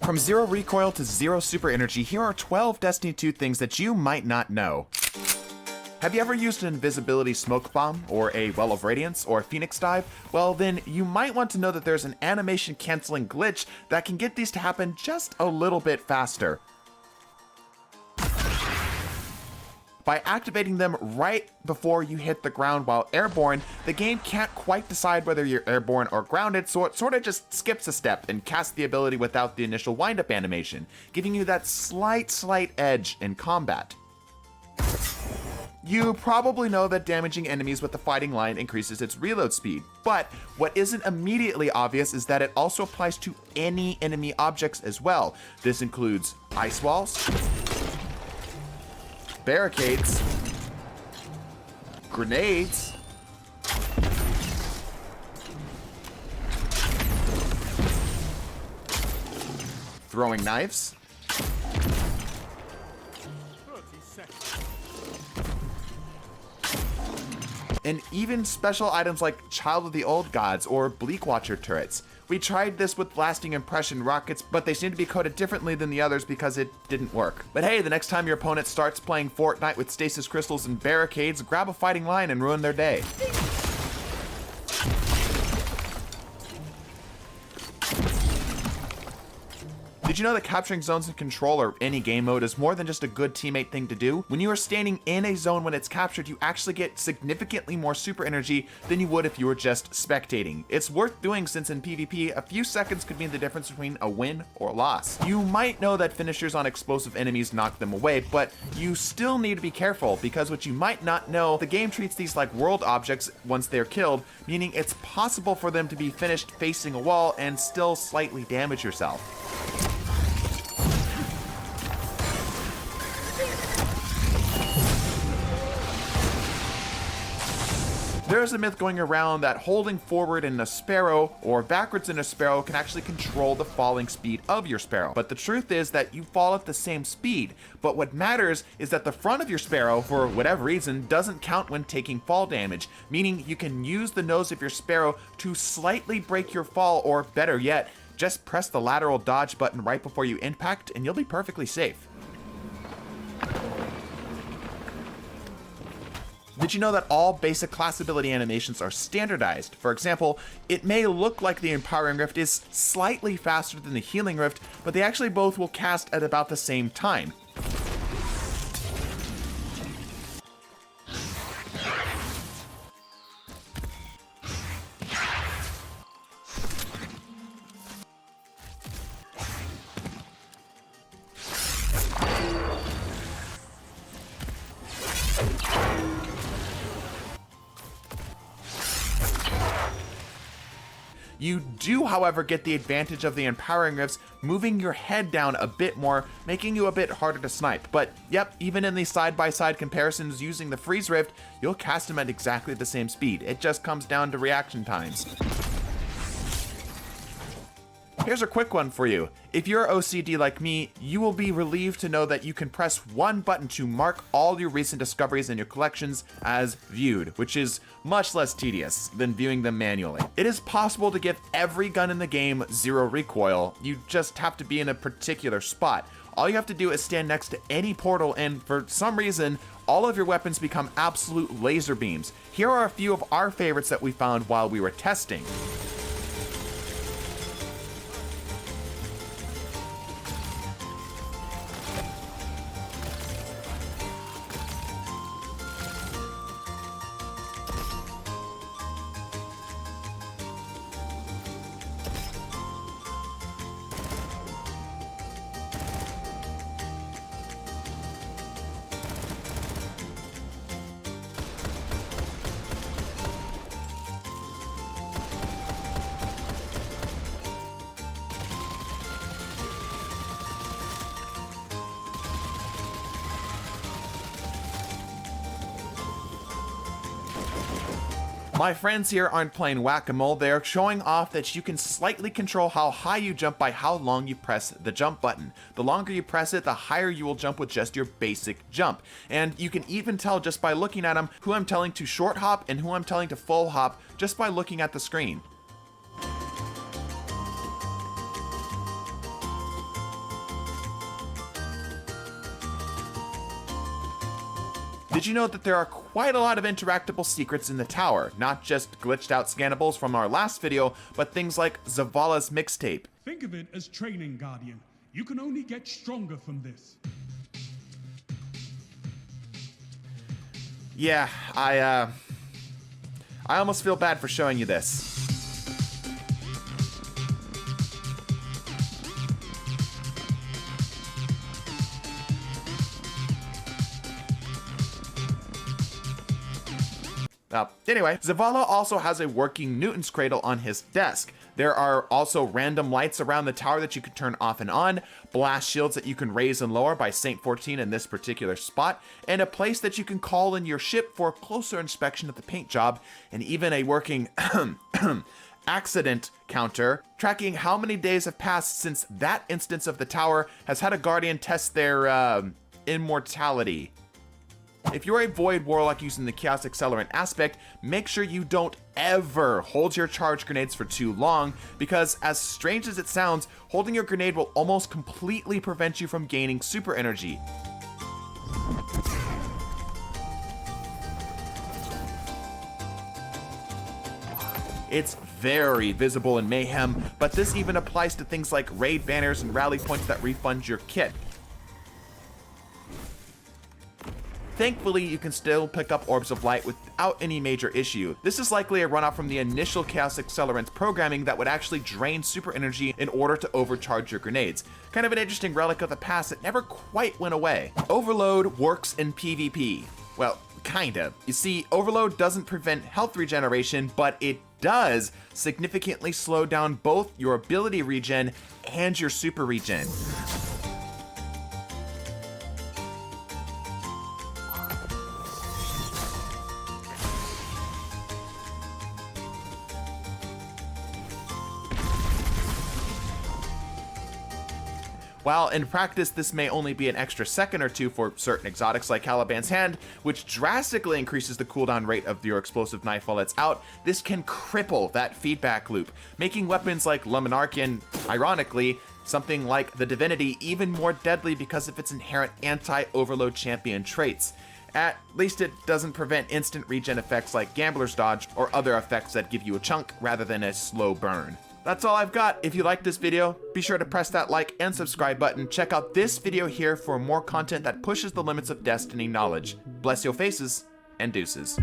From zero recoil to zero super energy, here are 12 Destiny 2 things that you might not know. Have you ever used an invisibility smoke bomb, or a well of radiance, or a phoenix dive? Well then, you might want to know that there's an animation canceling glitch that can get these to happen just a little bit faster. By activating them right before you hit the ground while airborne, the game can't quite decide whether you're airborne or grounded, so it sort of just skips a step and casts the ability without the initial wind-up animation, giving you that slight edge in combat. You probably know that damaging enemies with the fighting line increases its reload speed, but what isn't immediately obvious is that it also applies to any enemy objects as well. This includes ice walls, barricades, grenades, throwing knives, and even special items like Child of the Old Gods or Bleak Watcher turrets. We tried this with lasting impression rockets, but they seem to be coded differently than the others because it didn't work. But hey, the next time your opponent starts playing Fortnite with stasis crystals and barricades, grab a fighting line and ruin their day. Did you know that capturing zones in Control or any game mode is more than just a good teammate thing to do? When you are standing in a zone when it's captured, you actually get significantly more super energy than you would if you were just spectating. It's worth doing since in PvP, a few seconds could mean the difference between a win or loss. You might know that finishers on explosive enemies knock them away, but you still need to be careful because what you might not know, the game treats these like world objects once they're killed, meaning it's possible for them to be finished facing a wall and still slightly damage yourself. There's a myth going around that holding forward in a sparrow or backwards in a sparrow can actually control the falling speed of your sparrow. But the truth is that you fall at the same speed. But what matters is that the front of your sparrow, for whatever reason, doesn't count when taking fall damage, meaning you can use the nose of your sparrow to slightly break your fall, or better yet, just press the lateral dodge button right before you impact and you'll be perfectly safe. Did you know that all basic class ability animations are standardized? For example, it may look like the Empowering Rift is slightly faster than the Healing Rift, but they actually both will cast at about the same time. You do, however, get the advantage of the Empowering Rifts moving your head down a bit more, making you a bit harder to snipe. But yep, even in these side-by-side comparisons using the Freeze Rift, you'll cast them at exactly the same speed. It just comes down to reaction times. Here's a quick one for you. If you're OCD like me, you will be relieved to know that you can press one button to mark all your recent discoveries in your collections as viewed, which is much less tedious than viewing them manually. It is possible to give every gun in the game zero recoil. You just have to be in a particular spot. All you have to do is stand next to any portal, and for some reason, all of your weapons become absolute laser beams. Here are a few of our favorites that we found while we were testing. My friends here aren't playing whack-a-mole, they're showing off that you can slightly control how high you jump by how long you press the jump button. The longer you press it, the higher you will jump with just your basic jump. And you can even tell just by looking at them who I'm telling to short hop and who I'm telling to full hop just by looking at the screen. Did you know that there are quite a lot of interactable secrets in the tower? Not just glitched out scannables from our last video, but things like Zavala's mixtape. Think of it as training, Guardian. You can only get stronger from this. Yeah, I almost feel bad for showing you this. Anyway, Zavala also has a working Newton's cradle on his desk. There are also random lights around the tower that you can turn off and on, blast shields that you can raise and lower by Saint 14 in this particular spot, and a place that you can call in your ship for a closer inspection of the paint job, and even a working accident counter, tracking how many days have passed since that instance of the tower has had a Guardian test their immortality. If you're a Void Warlock using the Chaos Accelerant aspect, make sure you don't ever hold your charge grenades for too long, because as strange as it sounds, holding your grenade will almost completely prevent you from gaining super energy. It's very visible in Mayhem, but this even applies to things like raid banners and rally points that refund your kit. Thankfully, you can still pick up Orbs of Light without any major issue. This is likely a runoff from the initial Chaos Accelerant programming that would actually drain super energy in order to overcharge your grenades. Kind of an interesting relic of the past that never quite went away. Overload works in PvP. Well, kind of. You see, Overload doesn't prevent health regeneration, but it does significantly slow down both your ability regen and your super regen. While in practice this may only be an extra second or two for certain exotics like Caliban's Hand, which drastically increases the cooldown rate of your explosive knife while it's out, this can cripple that feedback loop, making weapons like Luminarch and, ironically, something like the Divinity even more deadly because of its inherent anti-overload champion traits. At least it doesn't prevent instant regen effects like Gambler's Dodge or other effects that give you a chunk rather than a slow burn. That's all I've got. If you liked this video, be sure to press that like and subscribe button. Check out this video here for more content that pushes the limits of Destiny knowledge. Bless your faces, and deuces.